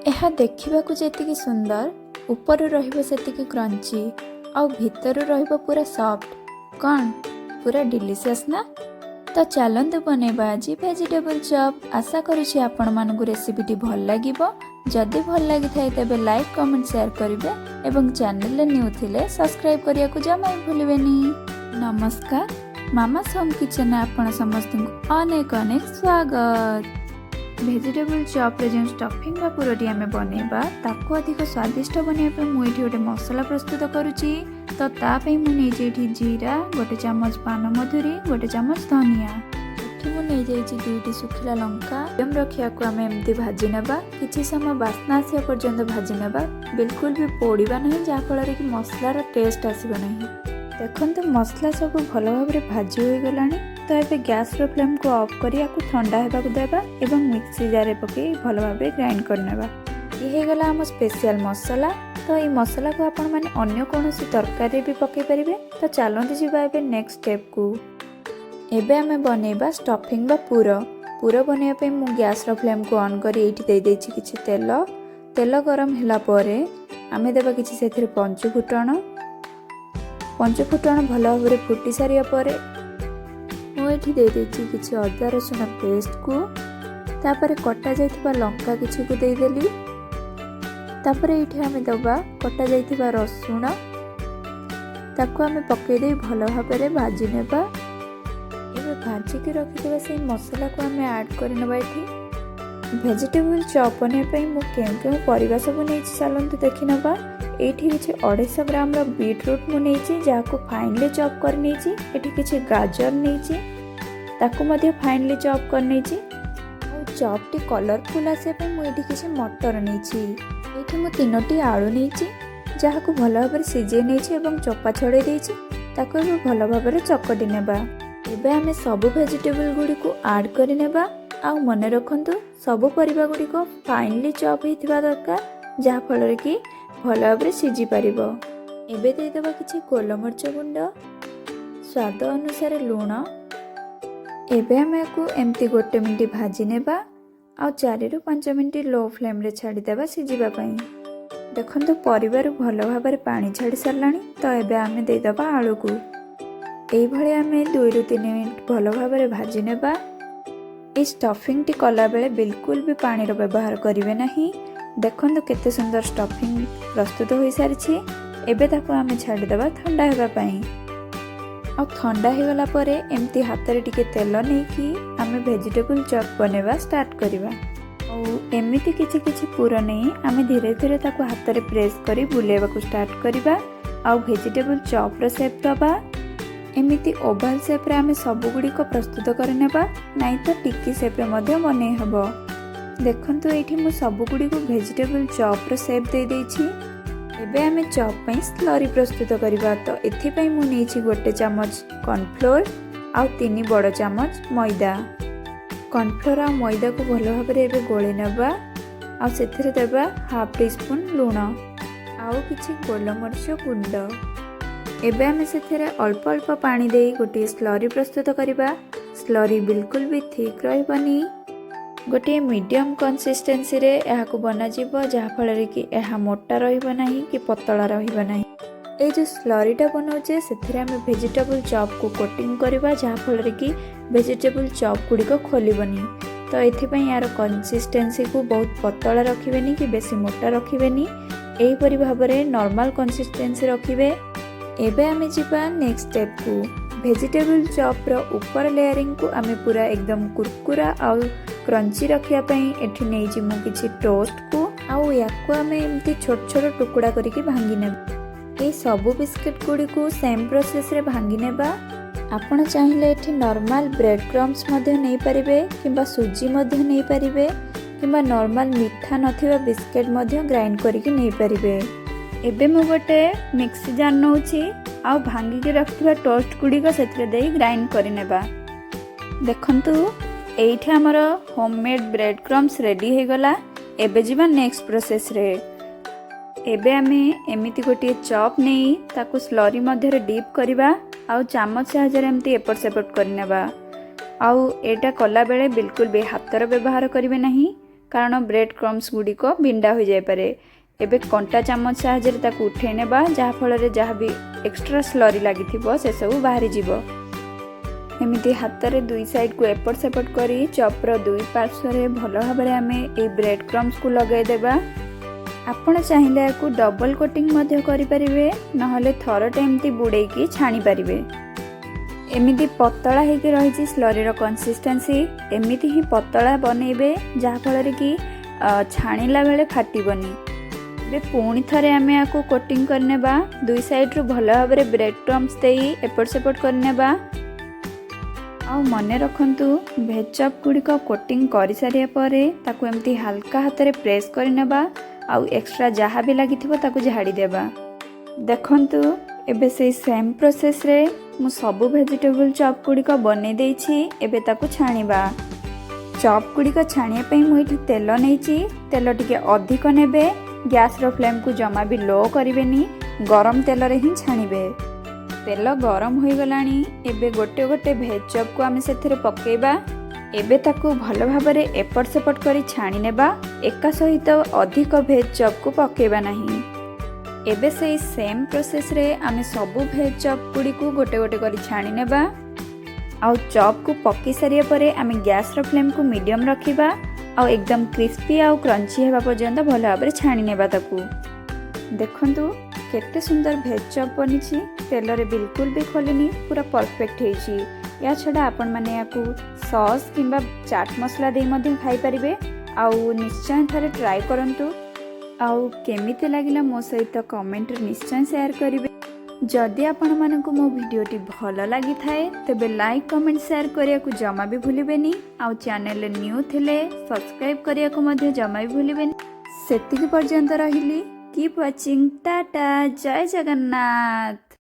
ଏହା ଦେଖିବାକୁ ଯେତିକି ସୁନ୍ଦର, ଉପରୁ ରହିବ ସେତିକି କ୍ରଞ୍ଚି ଆଉ ଭିତରୁ ରହିବ ପୁରା ସଫ୍ଟ। କ'ଣ ପୁରା ଡିଲିସିୟସ୍ ନା? ତ ଚାଲନ୍ତୁ ବନେଇବା ଆଜି ଭେଜିଟେବୁଲ ଚପ୍। ଆଶା କରୁଛି ଆପଣମାନଙ୍କୁ ରେସିପିଟି ଭଲ ଲାଗିବ। ଯଦି ଭଲ ଲାଗିଥାଏ ତେବେ ଲାଇକ୍, କମେଣ୍ଟ, ସେୟାର କରିବେ ଏବଂ ଚ୍ୟାନେଲରେ ନ୍ୟୁ ଥିଲେ ସବସ୍କ୍ରାଇବ୍ କରିବାକୁ ଜମା ବି ଭୁଲିବେନି। ନମସ୍କାର, ମାମାସ୍ ହୋମ୍ କିଚେନ୍ରେ ଆପଣ ସମସ୍ତଙ୍କୁ ଅନେକ ଅନେକ ସ୍ୱାଗତ। ଭେଜିଟେବୁଲ ଚପ୍ରେ ଯେଉଁ ଷ୍ଟଫିଂ ବା ପୁରଟି ଆମେ ବନେଇବା ତାକୁ ଅଧିକ ସ୍ୱାଦିଷ୍ଟ ବନେଇବା ପାଇଁ ମୁଁ ଏଠି ଗୋଟେ ମସଲା ପ୍ରସ୍ତୁତ କରୁଛି। ତ ତା ପାଇଁ ମୁଁ ନେଇଛି ଏଠି ଜିରା, ଗୋଟେ ଚାମଚ ପାନମଧୁରୀ, ଗୋଟେ ଚାମଚ ଧନିଆ। ଏଠି ମୁଁ ନେଇଯାଇଛି 2ଟି ଶୁଖିଲା ଲଙ୍କା। ମିଡ଼ିୟମ୍ ରଖିବାକୁ ଆମେ ଏମିତି ଭାଜି ନେବା। କିଛି ସମୟ ବାସ୍ନା ଆସିବା ପର୍ଯ୍ୟନ୍ତ ଭାଜି ନେବା। ବିଲକୁଲ ବି ପୋଡ଼ିବା ନାହିଁ, ଯାହାଫଳରେ କି ମସଲାର ଟେଷ୍ଟ ଆସିବ ନାହିଁ। ଦେଖନ୍ତୁ ମସଲା ସବୁ ଭଲ ଭାବରେ ଭାଜି ହୋଇଗଲାଣି। ତ ଏବେ ଗ୍ୟାସ୍ର ଫ୍ଲେମ୍କୁ ଅଫ୍ କରି ୟାକୁ ଥଣ୍ଡା ହେବାକୁ ଦେବା ଏବଂ ମିକ୍ସି ଜାର୍ରେ ପକାଇ ଭଲ ଭାବରେ ଗ୍ରାଇଣ୍ଡ କରିନେବା। ଇଏ ହେଇଗଲା ଆମ ସ୍ପେଶିଆଲ ମସଲା। ତ ଏଇ ମସଲାକୁ ଆପଣମାନେ ଅନ୍ୟ କୌଣସି ତରକାରୀରେ ବି ପକାଇ ପାରିବେ। ତ ଚାଲନ୍ତୁ ଯିବା ଏବେ ନେକ୍ସଟ ଷ୍ଟେପ୍କୁ। ଏବେ ଆମେ ବନେଇବା ଷ୍ଟଫିଂ ବା ପୁର। ପୁର ବନେଇବା ପାଇଁ ମୁଁ ଗ୍ୟାସ୍ର ଫ୍ଲେମ୍କୁ ଅନ୍ କରି ଏଇଠି ଦେଇଦେଇଛି କିଛି ତେଲ। ତେଲ ଗରମ ହେଲା ପରେ ଆମେ ଦେବା କିଛି ସେଥିରେ ପଞ୍ଚୁଫୁଟଣ। ପଞ୍ଚୁଫୁଟଣ ଭଲ ଭାବରେ ଫୁଟି ସାରିବା ପରେ ମୁଁ ଏଠି ଦେଇଦେଇଛି କିଛି ଅଦା ରସୁଣ ପେଷ୍ଟକୁ। ତାପରେ କଟା ଯାଇଥିବା ଲଙ୍କା କିଛିକୁ ଦେଇଦେଲି। ତାପରେ ଏଇଠି ଆମେ ଦେବା କଟା ଯାଇଥିବା ରସୁଣ। ତାକୁ ଆମେ ପକାଇ ଦେଇ ଭଲ ଭାବରେ ଭାଜି ନେବା। ଏବେ ଭାଜିକି ରଖିଥିବା ସେଇ ମସଲାକୁ ଆମେ ଆଡ଼୍ କରିନେବା। ଏଠି ଭେଜିଟେବୁଲ ଚପ୍ ବନେଇବା ପାଇଁ ମୁଁ କେଉଁ କେଉଁ ପରିବା ସବୁ ନେଇଛି ଚାଲନ୍ତୁ ଦେଖିନେବା। ଏଇଠି କିଛି 250 ଗ୍ରାମର ବିଟରୁଟ୍ ମୁଁ ନେଇଛି, ଯାହାକୁ ଫାଇନଲି ଚପ୍ କରି ନେଇଛି। ଏଠି କିଛି ଗାଜର ନେଇଛି, ତାକୁ ମଧ୍ୟ ଫାଇନଲି ଚପ୍ କରି ନେଇଛି। ଆଉ ଚପ୍ଟି କଲରଫୁଲ୍ ଆସିବା ପାଇଁ ମୁଁ ଏଠି କିଛି ମଟର ନେଇଛି। ଏଇଠି ମୁଁ 3ଟି ଆଳୁ ନେଇଛି, ଯାହାକୁ ଭଲ ଭାବରେ ସିଝେଇ ନେଇଛି ଏବଂ ଚୋପା ଛଡ଼େଇ ଦେଇଛି। ତାକୁ ଏବେ ଭଲ ଭାବରେ ଚକଟି ନେବା। ଏବେ ଆମେ ସବୁ ଭେଜିଟେବୁଲ ଗୁଡ଼ିକୁ ଆଡ଼୍ କରିନେବା। ଆଉ ମନେ ରଖନ୍ତୁ ସବୁ ପରିବା ଗୁଡ଼ିକ ଫାଇନଲି ଚପ୍ ହେଇଥିବା ଦରକାର, ଯାହାଫଳରେ କି ଭଲ ଭାବରେ ସିଝି ପାରିବ। ଏବେ ଦେଇଦେବା କିଛି ଗୋଲମରିଚ ଗୁଣ୍ଡ, ସ୍ୱାଦ ଅନୁସାରେ ଲୁଣ। ଏବେ ଆମେ ୟାକୁ ଏମିତି 1 ମିନିଟ୍ ଭାଜି ନେବା ଆଉ 4ରୁ 5 ମିନିଟ୍ ଲୋ ଫ୍ଲେମ୍ରେ ଛାଡ଼ିଦେବା ସିଝିବା ପାଇଁ। ଦେଖନ୍ତୁ ପରିବାରୁ ଭଲ ଭାବରେ ପାଣି ଛାଡ଼ି ସାରିଲାଣି। ତ ଏବେ ଆମେ ଦେଇଦେବା ଆଳୁକୁ। ଏଇଭଳି ଆମେ 2ରୁ 3 ମିନିଟ୍ ଭଲ ଭାବରେ ଭାଜି ନେବା। এই ଷ୍ଟଫିଂଟି କଲାବେଳେ ବିଲକୁଲ ବି ପାଣିର ବ୍ୟବହାର କରିବେ ନାହିଁ। ଦେଖନ୍ତୁ କେତେ ସୁନ୍ଦର ଷ୍ଟଫିଂ ପ୍ରସ୍ତୁତ ହୋଇସାରିଛି। ଏବେ ତାକୁ ଆମେ ଛାଡ଼ିଦେବା ଥଣ୍ଡା ହେବା ପାଇଁ। ଆଉ ଥଣ୍ଡା ହେଇଗଲା ପରେ ଏମିତି ହାତରେ ଟିକେ ତେଲ ନେଇକି ଆମେ ଭେଜିଟେବୁଲ ଚପ୍ ବନେଇବା ଷ୍ଟାର୍ଟ କରିବା। ଆଉ ଏମିତି କିଛି କିଛି ପୁର ନେଇ ଆମେ ଧୀରେ ଧୀରେ ତାକୁ ହାତରେ ପ୍ରେସ୍ କରି ବୁଲେଇବାକୁ ଷ୍ଟାର୍ଟ କରିବା। ଆଉ ଭେଜିଟେବୁଲ ଚପ୍ର ସେପ୍ ଦେବା। ଏମିତି ଓଭାଲ ସେପ୍ରେ ଆମେ ସବୁଗୁଡ଼ିକ ପ୍ରସ୍ତୁତ କରିନେବା, ନାଇଁ ତ ଟିକି ସେପ୍ରେ ମଧ୍ୟ ବନେଇ ହେବ। ଦେଖନ୍ତୁ ଏଇଠି ମୁଁ ସବୁଗୁଡ଼ିକୁ ଭେଜିଟେବୁଲ ଚପ୍ର ସେପ୍ ଦେଇଦେଇଛି। ଏବେ ଆମେ ଚପ୍ ପାଇଁ ସ୍ଲରି ପ୍ରସ୍ତୁତ କରିବା। ତ ଏଥିପାଇଁ ମୁଁ ନେଇଛି 1 ଚାମଚ କର୍ଣ୍ଣଫ୍ଲୋର ଆଉ 3 ବଡ଼ ଚାମଚ ମଇଦା। କର୍ଣ୍ଣଫ୍ଲୋର ଆଉ ମଇଦାକୁ ଭଲ ଭାବରେ ଏବେ ଗୋଳେଇ ନେବା। ଆଉ ସେଥିରେ ଦେବା 1/2 ଟିସ୍ପୁନ୍ ଲୁଣ ଆଉ କିଛି ଗୋଲମରିଚ ଗୁଣ୍ଡ। ଏବେ ଆମେ ସେଥିରେ ଅଳ୍ପ ଅଳ୍ପ ପାଣି ଦେଇ ଗୋଟିଏ ସ୍ଲରି ପ୍ରସ୍ତୁତ କରିବା। ସ୍ଲରି ବିଲକୁଲ ବି ଥିକ୍ ରହିବନି, ଗୋଟିଏ ମିଡ଼ିୟମ୍ କନସିଷ୍ଟେନ୍ସିରେ ଏହାକୁ ବନାଯିବ, ଯାହାଫଳରେ କି ଏହା ମୋଟା ରହିବ ନାହିଁ କି ପତଳା ରହିବ ନାହିଁ। এই ଯେଉଁ ସ୍ଲରିଟା ବନାଉଛେ ସେଥିରେ ଆମେ ଭେଜିଟେବୁଲ ଚପ୍କୁ କୋଟିଂ କରିବା, ଯାହାଫଳରେ କି ଭେଜିଟେବୁଲ ଚପ୍ ଗୁଡ଼ିକ ଖୋଲିବନି। ତ ଏଥିପାଇଁ ଏହାର କନସିଷ୍ଟେନ୍ସିକୁ ବହୁତ ପତଳା ରଖିବେନି କି ବେଶୀ ମୋଟା ରଖିବେନି। ଏହିପରି ଭାବରେ ନର୍ମାଲ କନସିଷ୍ଟେନ୍ସି ରଖିବେ। ଏବେ ଆମେ ଯିବା ନେକ୍ସଟ ଷ୍ଟେପ୍କୁ। ଭେଜିଟେବୁଲ ଚପ୍ର ଉପର ଲେୟାରିଂକୁ ଆମେ ପୁରା ଏକଦମ କୁରକୁରା ଆଉ କ୍ରଞ୍ଚି ରଖିବା ପାଇଁ ଏଠି ନେଇଛି ମୁଁ କିଛି ଟୋଷ୍ଟକୁ। ଆଉ ୟାକୁ ଆମେ ଏମିତି ଛୋଟ ଛୋଟ ଟୁକୁଡ଼ା କରିକି ଭାଙ୍ଗି ନେବା। এই ସବୁ ବିସ୍କିଟ୍ ଗୁଡ଼ିକୁ ସେମ୍ ପ୍ରୋସେସ୍ରେ ଭାଙ୍ଗି ନେବା। ଆପଣ ଚାହିଁଲେ ଏଠି ନର୍ମାଲ ବ୍ରେଡ୍ କ୍ରମ୍ସ ମଧ୍ୟ ନେଇପାରିବେ କିମ୍ବା ସୁଜି ମଧ୍ୟ ନେଇପାରିବେ କିମ୍ବା ନର୍ମାଲ ମିଠା ନଥିବା ବିସ୍କିଟ୍ ମଧ୍ୟ ଗ୍ରାଇଣ୍ଡ କରିକି ନେଇପାରିବେ। ଏବେ ମୁଁ ଗୋଟେ ମିକ୍ସି ଜାର୍ ନେଉଛି ଆଉ ଭାଙ୍ଗିକି ରଖିଥିବା ଟୋଷ୍ଟ ଗୁଡ଼ିକ ସେଥିରେ ଦେଇ ଗ୍ରାଇଣ୍ଡ କରିନେବା। ଦେଖନ୍ତୁ ଏଇଠି ଆମର ହୋମମେଡ୍ ବ୍ରେଡ୍ କ୍ରମ୍ସ ରେଡ଼ି ହେଇଗଲା। ଏବେ ଯିବା ନେକ୍ସଟ ପ୍ରୋସେସ୍ରେ। ଏବେ ଆମେ ଏମିତି ଗୋଟିଏ ଚପ୍ ନେଇ ତାକୁ ସ୍ଲରି ମଧ୍ୟରେ ଡିପ୍ କରିବା ଆଉ ଚାମଚ ସାହାଯ୍ୟରେ ଏମିତି ଏପଟ ସେପଟ କରିନେବା। ଆଉ ଏଇଟା କଲାବେଳେ ବିଲକୁଲ ବି ହାତର ବ୍ୟବହାର କରିବେ ନାହିଁ, କାରଣ ବ୍ରେଡ୍ କ୍ରମ୍ସ ଗୁଡ଼ିକ ବିଣ୍ଡା ହୋଇଯାଇପାରେ। ଏବେ କଣ୍ଟା ଚାମଚ ସାହାଯ୍ୟରେ ତାକୁ ଉଠାଇ ନେବା, ଯାହାଫଳରେ ଯାହା ବି ଏକ୍ସଟ୍ରା ସ୍ଲରି ଲାଗିଥିବ ସେସବୁ ବାହାରିଯିବ। ଏମିତି ହାତରେ ଦୁଇ ସାଇଡ଼୍କୁ ଏପଟ ସେପଟ କରି ଚପ୍ର ଦୁଇ ପାର୍ଶ୍ୱରେ ଭଲ ଭାବରେ ଆମେ ଏଇ ବ୍ରେଡ୍ କ୍ରମ୍ସକୁ ଲଗାଇଦେବା। ଆପଣ ଚାହିଁଲେ ୟାକୁ ଡବଲ କୋଟିଂ ମଧ୍ୟ କରିପାରିବେ, ନହେଲେ ଥରଟେ ଏମିତି ବୁଡ଼େଇକି ଛାଣିପାରିବେ। ଏମିତି ପତଳା ହେଇକି ରହିଛି ସ୍ଲରିର କନସିଷ୍ଟେନ୍ସି। ଏମିତି ହିଁ ପତଳା ବନେଇବେ ଯାହାଫଳରେ କି ଛାଣିଲା ବେଳେ ଫାଟିବନି। ଏବେ ପୁଣି ଥରେ ଆମେ ୟାକୁ କୋଟିଂ କରିନେବା। ଦୁଇ ସାଇଡ଼୍ରୁ ଭଲ ଭାବରେ ବ୍ରେଡ୍ କ୍ରମ୍ସ ଦେଇ ଏପଟ ସେପଟ କରିନେବା। ଆଉ ମନେ ରଖନ୍ତୁ, ଭେଜ୍ ଚପ୍ ଗୁଡ଼ିକ କୋଟିଂ କରିସାରିବା ପରେ ତାକୁ ଏମିତି ହାଲକା ହାତରେ ପ୍ରେସ୍ କରିନେବା, ଆଉ ଏକ୍ସଟ୍ରା ଯାହା ବି ଲାଗିଥିବ ତାକୁ ଝାଡ଼ିଦେବା। ଦେଖନ୍ତୁ, ଏବେ ସେଇ ସେମ୍ ପ୍ରୋସେସ୍ରେ ମୁଁ ସବୁ ଭେଜିଟେବୁଲ୍ ଚପ୍ ଗୁଡ଼ିକ ବନେଇ ଦେଇଛି। ଏବେ ତାକୁ ଛାଣିବା। ଚପ୍ ଗୁଡ଼ିକ ଛାଣିବା ପାଇଁ ମୁଁ ଏଠି ତେଲ ନେଇଛି। ତେଲ ଟିକେ ଅଧିକ ନେବେ। ଗ୍ୟାସ୍ର ଫ୍ଲେମ୍କୁ ଜମା ବି ଲୋ କରିବେନି, ଗରମ ତେଲରେ ହିଁ ଛାଣିବେ। ତେଲ ଗରମ ହୋଇଗଲାଣି। ଏବେ ଗୋଟେ ଗୋଟେ ଭେଜ୍ ଚପ୍କୁ ଆମେ ସେଥିରେ ପକାଇବା। ଏବେ ତାକୁ ଭଲ ଭାବରେ ଏପଟ ସେପଟ କରି ଛାଣି ନେବା। ଏକା ସହିତ ଅଧିକ ଭେଜ୍ ଚପ୍କୁ ପକାଇବା ନାହିଁ। ଏବେ ସେଇ ସେମ୍ ପ୍ରୋସେସ୍ରେ ଆମେ ସବୁ ଭେଜ୍ ଚପ୍ ଗୁଡ଼ିକୁ ଗୋଟେ ଗୋଟେ କରି ଛାଣି ନେବା। ଆଉ ଚପ୍କୁ ପକାଇ ସାରିବା ପରେ ଆମେ ଗ୍ୟାସ୍ର ଫ୍ଲେମ୍କୁ ମିଡ଼ିୟମ୍ ରଖିବା, ଆଉ ଏକଦମ କ୍ରିସ୍ପି ଆଉ କ୍ରଞ୍ଚି ହେବା ପର୍ଯ୍ୟନ୍ତ ଭଲ ଭାବରେ ଛାଣି ନେବା ତାକୁ। ଦେଖନ୍ତୁ କେତେ ସୁନ୍ଦର ଭେଜ୍ ଚପ୍ ବନିଛି। ତେଲରେ ବିଲକୁଲ ବି ଖୋଲିନି, ପୁରା ପରଫେକ୍ଟ ହେଇଛି। ଏହା ଛଡ଼ା ଆପଣମାନେ ୟାକୁ ସସ୍ କିମ୍ବା ଚାଟ୍ ମସଲା ଦେଇ ମଧ୍ୟ ଖାଇପାରିବେ। ଆଉ ନିଶ୍ଚୟ ଥରେ ଟ୍ରାଏ କରନ୍ତୁ। ଆଉ କେମିତି ଲାଗିଲା ମୋ ସହିତ କମେଣ୍ଟରେ ନିଶ୍ଚୟ ସେୟାର କରିବେ। ଯଦି ଆପଣମାନଙ୍କୁ ମୋ ଭିଡ଼ିଓଟି ଭଲ ଲାଗିଥାଏ ତେବେ ଲାଇକ୍ କମେଣ୍ଟ ସେୟାର କରିବାକୁ ଜମା ବି ଭୁଲିବେନି। ଆଉ ଚ୍ୟାନେଲରେ ନ୍ୟୁ ଥିଲେ ସବସ୍କ୍ରାଇବ୍ କରିବାକୁ ମଧ୍ୟ ଜମା ବି ଭୁଲିବେନି। ସେତିକି ପର୍ଯ୍ୟନ୍ତ ରହିଲି। Keep watching. ଟାଟା, ଜୟ ଜଗନ୍ନାଥ।